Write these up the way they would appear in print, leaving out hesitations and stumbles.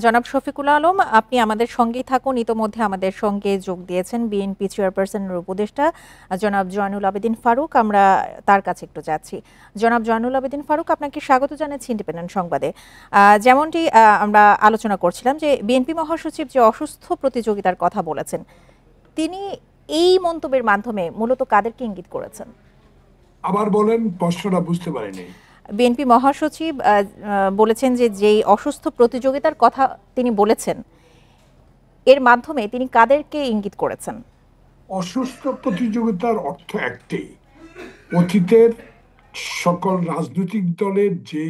জনাব শফিকুল আলম, আপনি আমাদের সঙ্গেই থাকুন। ইতোমধ্যে আমাদের সঙ্গে যোগ দিয়েছেন বিএনপি চেয়ারপারসনের উপদেষ্টা জনাব জয়নুল আবেদিন ফারুক। আমরা তার কাছে একটু যাচ্ছি। জনাব জয়নুল আবেদিন ফারুক, আপনাকে স্বাগত জানাচ্ছি ইন্ডিপেন্ডেন্ট সংবাদে। যেমনটি আমরা আলোচনা করছিলাম যে বিএনপি মহাসচিব যে অসুস্থ প্রতিযোগিতার কথা বলেছেন, তিনি এই মন্তব্যের মাধ্যমে মূলত কাদেরকে ইঙ্গিত করেছেন? আবার বলেন, প্রশ্নটা বুঝতে পারিনি। বিএনপি মহাসচিব বলেছেন যে যেই অসুস্থ প্রতিযোগিতার কথা তিনি বলেছেন, এর মাধ্যমে তিনি কাদেরকে ইঙ্গিত করেছেন? অসুস্থ প্রতিযোগিতার অর্থ একটাই, অতীতের সকল রাজনৈতিক দলের যে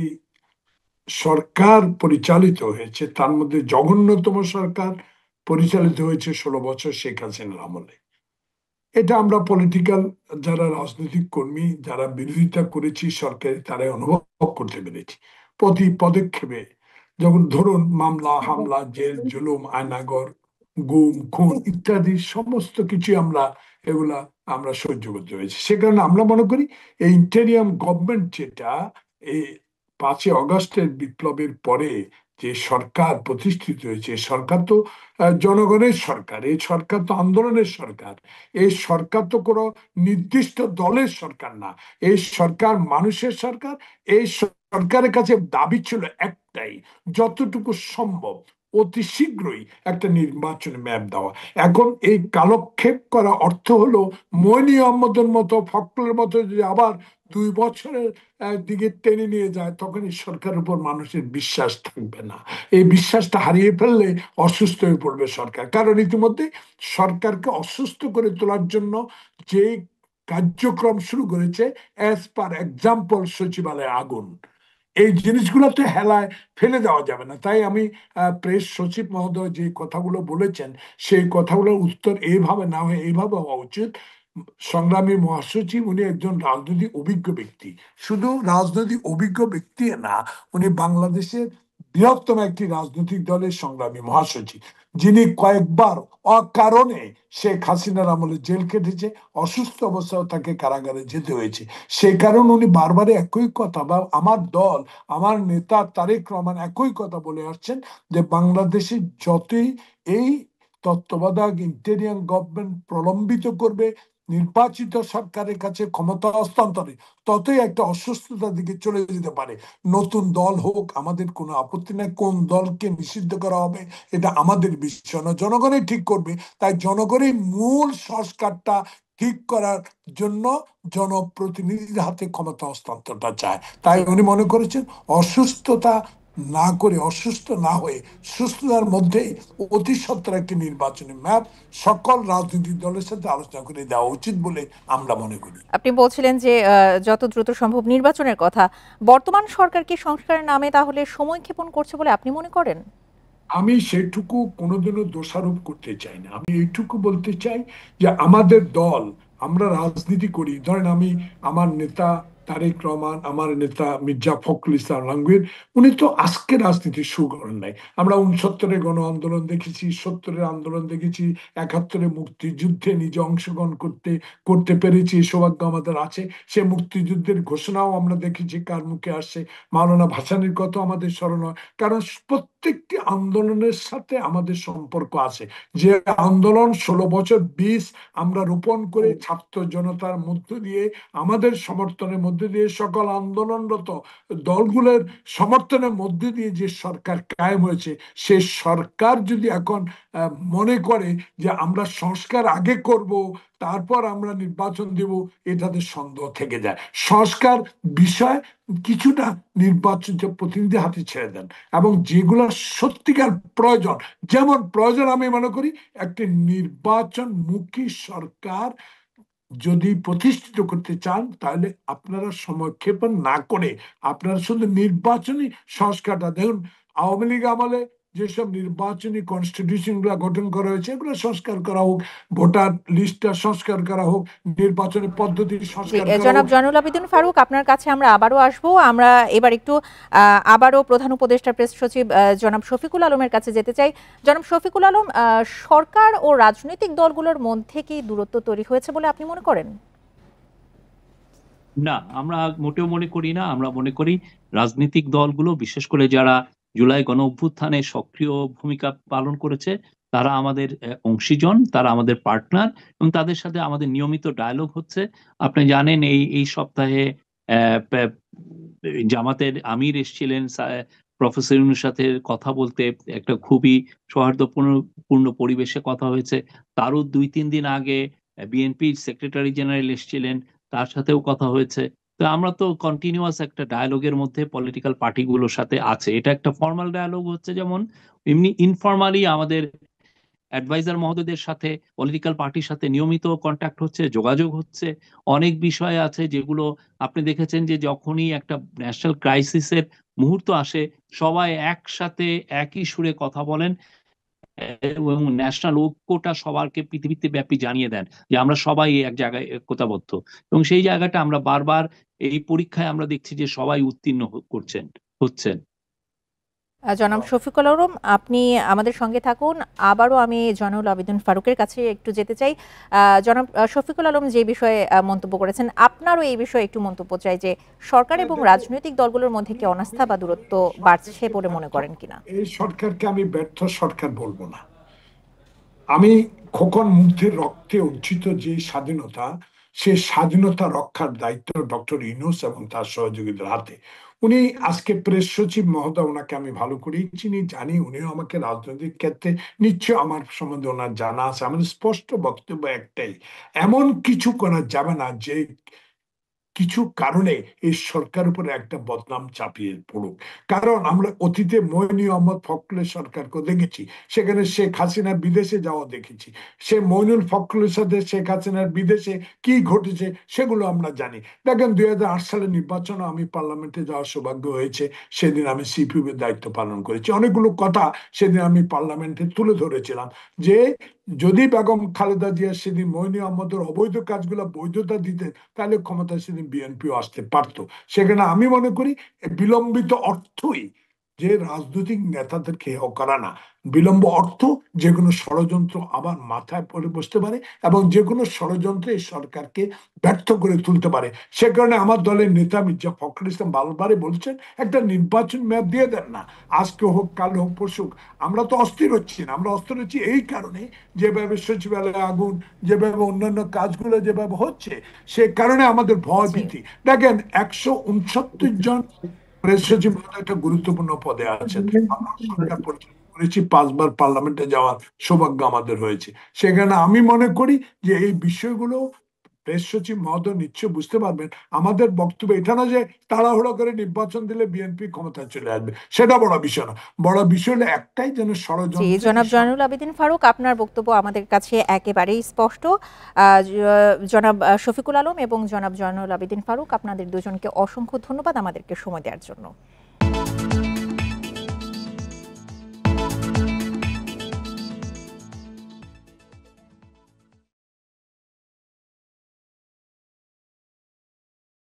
সরকার পরিচালিত হয়েছে তার মধ্যে জঘন্যতম সরকার পরিচালিত হয়েছে 16 বছর শেখ হাসিনার আমলে। এটা আমরা পলিটিক্যাল যারা রাজনৈতিক কর্মী, যারা বিরোধিতা করেছি সরকারি, তারাই অনুভব করতে পেরেছি। প্রতি পদক্ষেপে যখন ধরুন মামলা হামলা, জেল জুলুম, আয়নাগর, গুম খুন ইত্যাদি সমস্ত কিছু আমরা সহ্য করতে হয়েছে। সে কারণে আমরা মনে করি এই ইন্টেরিয়াম গভর্নমেন্ট যেটা এই 5ই আগস্টের বিপ্লবের পরে যে সরকার প্রতিষ্ঠিত হয়েছে, সরকার তো জনগণের সরকার, এই সরকার তো আন্দোলনের সরকার, এই সরকার তো কোনো নির্দিষ্ট দলের সরকার না, এই সরকার মানুষের সরকার। এই সরকারের কাছে দাবি ছিল একটাই, যতটুকু সম্ভব অতি শীঘ্রই একটা নির্বাচনী ম্যাপ দেওয়া। এখন এই কালক্ষেপ করা অর্থ হলো মইনি আহমদের মতো, ফখরুলের মতো যদি আবার 2 বছরের দিকে টেনে নিয়ে যায়, তখন এই সরকারের উপর মানুষের বিশ্বাস থাকবে না। এই বিশ্বাসটা হারিয়ে ফেললে অসুস্থ হয়ে পড়বে সরকার। কারণ ইতিমধ্যে সরকারকে অসুস্থ করে তোলার জন্য যে কার্যক্রম শুরু করেছে, অ্যাজ পার এক্সাম্পল সচিবালয়ে আগুন, এই জিনিসগুলোতে হেলায় ফেলে দেওয়া যাবে না। তাই আমি প্রেস সচিব মহোদয় যে কথাগুলো বলেছেন, সেই কথাগুলোর উত্তর এইভাবে না হয়ে এইভাবে হওয়া উচিত। সংগ্রামী মহাসচিব উনি একজন রাজনৈতিক অভিজ্ঞ ব্যক্তি, শুধু রাজনৈতিক অভিজ্ঞ ব্যক্তি না, উনি বাংলাদেশের বৃহত্তম একটি রাজনৈতিক দলের সংগ্রামী মহাসচিব, যিনি কয়েকবার অকারণে শেখ হাসিনার আমলে জেল কেটেছে, অসুস্থ অবস্থায় তাকে কারাগারে যেতে হয়েছে। সেই কারণে উনি বারবার একই কথা, বা আমার দল, আমার নেতা তারেক রহমান একই কথা বলে আসছেন যে বাংলাদেশে যতই এই তত্ত্বাবধায়ক ইন্টেরিয়াম গভর্নমেন্ট প্রলম্বিত করবে নির্বাচিত সরকারের কাছে ক্ষমতা হস্তান্তরে, ততই একটা অসুস্থতার দিকে চলে যেতে পারে। নতুন দল হোক, আমাদের কোনো আপত্তি নাই, কোন দলকে নিষিদ্ধ করা হবে এটা আমাদের বিষয় না, জনগণই ঠিক করবে। তাই জনগণই মূল সংস্কারটা ঠিক করার জন্য জনপ্রতিনিধির হাতে ক্ষমতা হস্তান্তরটা চায়। তাই উনি মনে করেছেন অসুস্থতা না করে, অসুস্থ না হয়ে সুস্থতার মধ্যেই অতি সত্বর একটি নির্বাচনী ম্যাপ সকল রাজনৈতিক দলের সাথে আলোচনা করে দেওয়া উচিত বলে আমরা মনে করি। আপনি বলছিলেন যে যত দ্রুত সম্ভব নির্বাচনের কথা। বর্তমান সরকার কি সংস্কারের নামে তাহলে সময় ক্ষেপণ করছে বলে আপনি মনে করেন? আমি সেটুকু কোনোদিনও দোষারোপ করতে চাই না। আমি এইটুকু বলতে চাই যে আমাদের দল, আমরা রাজনীতি করি, ধরেন আমি, আমার নেতা তারেক রহমান, আমার নেতা মির্জা ফখরুল ইসলাম আলমগীর, উনি তো আজকে রাজনীতি শুরু করেন নাই। আমরা 69-এর গণ আন্দোলন দেখেছি, 70-এর আন্দোলন দেখেছি, 71-এ মুক্তিযুদ্ধে নিজে অংশগ্রহণ করতে করতে পেরেছি, এই সৌভাগ্য আমাদের আছে। সে মুক্তিযুদ্ধের ঘোষণাও আমরা দেখেছি কার মুখে আসছে, মাওলানা ভাসানীর কথা আমাদের স্মরণ হয়। কারণ প্রত্যেকটি আন্দোলনের সাথে আমাদের সম্পর্ক আছে। যে আন্দোলন 16 বছর বীজ আমরা রোপণ করে ছাত্র জনতার মধ্য দিয়ে, আমাদের সমর্থনের মধ্যে দিয়ে, সকল আন্দোলনরত দলগুলোর সমর্থনের মধ্যে দিয়ে যে সরকার কায়েম হয়েছে, সে সরকার যদি এখন মনে করে যে আমরা সংস্কার আগে করব, তারপর আমরা নির্বাচন দেব, এটাতে সন্দেহ থেকে যায়। সংস্কার বিষয় কিছুটা নির্বাচিত প্রতিনিধি হাতে ছেড়ে দেন, এবং যেগুলো সত্যিকার প্রয়োজন, যেমন প্রয়োজন আমি মনে করি একটি নির্বাচনমুখী সরকার যদি প্রতিষ্ঠিত করতে চান, তাহলে আপনারা সময়ক্ষেপণ না করে আপনারা শুধু নির্বাচনী সংস্কারটা দেখুন। আওয়ামী লীগ আমলে যেসব নির্বাচনী কনস্টিটিউশন গুলা গঠন করা হয়েছে, এগুলো সংস্কার করা হোক, ভোটার লিস্টটা সংস্কার করা হোক, নির্বাচনী পদ্ধতি জি, সংস্কার করা জনাব হোক। জয়নুল আবেদিন ফারুক, আপনার কাছে আমরা আবারও আসবো। আমরা এবার একটু আবারও প্রধান উপদেষ্টা প্রেস সচিব জনাব শফিকুল আলমের কাছে যেতে চাই। জনাব শফিকুল আলম, সরকার ও রাজনৈতিক দলগুলোর মধ্যে কি দূরত্ব তৈরি হয়েছে বলে আপনি মনে করেন? না, আমরা মোটেও মনে করি না। আমরা মনে করি রাজনৈতিক দলগুলো, বিশেষ করে যারা জুলাই গণ অভ্যুত্থানে সক্রিয় ভূমিকা পালন করেছে, তারা আমাদের অংশীজন, তারা আমাদের পার্টনার, এবং তাদের সাথে আমাদের নিয়মিত ডায়ালগ হচ্ছে। আপনি জানেন এই সপ্তাহে জামাতের আমির এসেছিলেন প্রফেসর ইউনূসের সাথে কথা বলতে, একটা খুবই সৌহার্দ্যপূর্ণ পরিবেশে কথা হয়েছে। তারও ২-৩ দিন আগে বিএনপির সেক্রেটারি জেনারেল এসেছিলেন, তার সাথেও কথা হয়েছে। তো আমরা তো কন্টিনিউয়াস একটা ডায়ালগের মধ্যে পলিটিক্যাল পার্টিগুলোর সাথে আছে। এটা একটা ফর্মাল ডায়ালগ হচ্ছে যেমন, এমনি ইনফরমালি আমাদের অ্যাডভাইজার মহোদয়দের সাথে, পলিটিক্যাল পার্টির সাথে নিয়মিত কন্ট্যাক্ট হচ্ছে, যোগাযোগ হচ্ছে। অনেক বিষয় আছে যেগুলো আপনি দেখেছেন যে যখনই একটা ন্যাশনাল ক্রাইসিসের মুহূর্ত আসে, সবাই একসাথে একই সুরে কথা বলেন এবং ন্যাশনাল ঐক্যটা সবারকে পৃথিবীতে ব্যাপী জানিয়ে দেন যে আমরা সবাই এক জায়গায় একতাবদ্ধ। এবং সেই জায়গাটা আমরা বারবার এই পরীক্ষায় আমরা দেখছি যে সবাই উত্তীর্ণ হচ্ছেন। জনাব শফিকুল আলম, আপনি আমাদের সঙ্গে থাকুন। আবারও আমি জয়নুল আবেদিন ফারুকের কাছে একটু যেতে চাই। জনাব শফিকুল আলম যে বিষয়ে মন্তব্য করেছেন, আপনারও এই বিষয়ে একটু মন্তব্য চাই যে সরকার এবং রাজনৈতিক দলগুলোর মধ্যে কি অনাস্থা বা দূরত্ব বাড়ছে বলে মনে করেন কিনা? এই সরকারকে আমি ব্যর্থ সরকার বলবো না। আমি খোকন মুগ্ধের রক্তে অর্জিত যে স্বাধীনতা, সে স্বাধীনতা রক্ষার দায়িত্ব ডক্টর ইউনূস এবং তার সহযোগীদের হাতে। উনি আজকে প্রেস সচিব মহোদয়, ওনাকে আমি ভালো করেই চিনি, জানি উনিও আমাকে রাজনৈতিক ক্ষেত্রে নিশ্চয় আমার সম্বন্ধে ওনার জানা আছে। আমার স্পষ্ট বক্তব্য একটাই, এমন কিছু করা যাবে না যে কিছু কারণে এই সরকার উপরে একটা বদনাম চাপিয়ে পড়ুক। কারণ আমরা অতীতে মইন আহমদ ফখরুলের সরকারকে দেখেছি, সেখানে শেখ হাসিনা বিদেশে যাওয়া দেখেছি। সে মইনুল ফখরুলের সাথে শেখ হাসিনার বিদেশে কি ঘটেছে সেগুলো আমরা জানি। দেখেন 2008 সালের নির্বাচনে আমি পার্লামেন্টে যাওয়ার সৌভাগ্য হয়েছে, সেদিন আমি সিপিবি এর দায়িত্ব পালন করেছি। অনেকগুলো কথা সেদিন আমি পার্লামেন্টে তুলে ধরেছিলাম যে যদি বেগম খালেদা জিয়া সেদিন মইন আহমদের অবৈধ কাজগুলো বৈধতা দিতেন, তাহলে ক্ষমতায় সেদিন বিএনপিও আসতে পারতো। সেখানে আমি মনে করি বিলম্বিত অর্থই যে রাজনৈতিক নেতাদেরকে হেয় করা না, বিলম্ব অর্থ যে কোনো ষড়যন্ত্র আবার মাথায় পড়ে বসতে পারে এবং যে কোনো ষড়যন্ত্র এই সরকারকে ব্যর্থ করে তুলতে পারে। সে কারণে আমার দলের নেতা মির্জা ফখরুল ইসলাম বারবারই বলছেন একটা নির্বাচন মেয়াদ দিয়ে দেন না, আজকে হোক কাল হোক পরশু। আমরা তো অস্থির হচ্ছি না, আমরা অস্থির হচ্ছি এই কারণে যেভাবে সচিবালয়ে আগুন, যেভাবে অন্যান্য কাজগুলো যেভাবে হচ্ছে, সে কারণে আমাদের ভয় ভীতি। দেখেন 169 জন প্রেস সচিব একটা গুরুত্বপূর্ণ পদে আছেন। আমরা সরকার পরিচালনা করেছি, 5 বার পার্লামেন্টে যাওয়ার সৌভাগ্য আমাদের হয়েছে। সেখানে আমি মনে করি যে এই বিষয়গুলো প্রেস সচিব মহোদয় নিশ্চয় বুঝতে পারবেন। আমাদের বক্তব্য এটা না যে তাড়াহুড়ো করে নির্বাচন দিলে বিএনপি ক্ষমতায় চলে আসবে, সেটা বড় বিষয় না। বড় বিষয় হলো একটাই, যেন জি, ষড়যন্ত্র। জনাব জয়নুল আবেদিন ফারুক, আপনার বক্তব্য আমাদের কাছে একেবারেই স্পষ্ট। জনাব শফিকুল আলম এবং জনাব জয়নুল আবেদিন ফারুক, আপনাদের দুজনকে অসংখ্য ধন্যবাদ আমাদেরকে সময় দেওয়ার জন্য।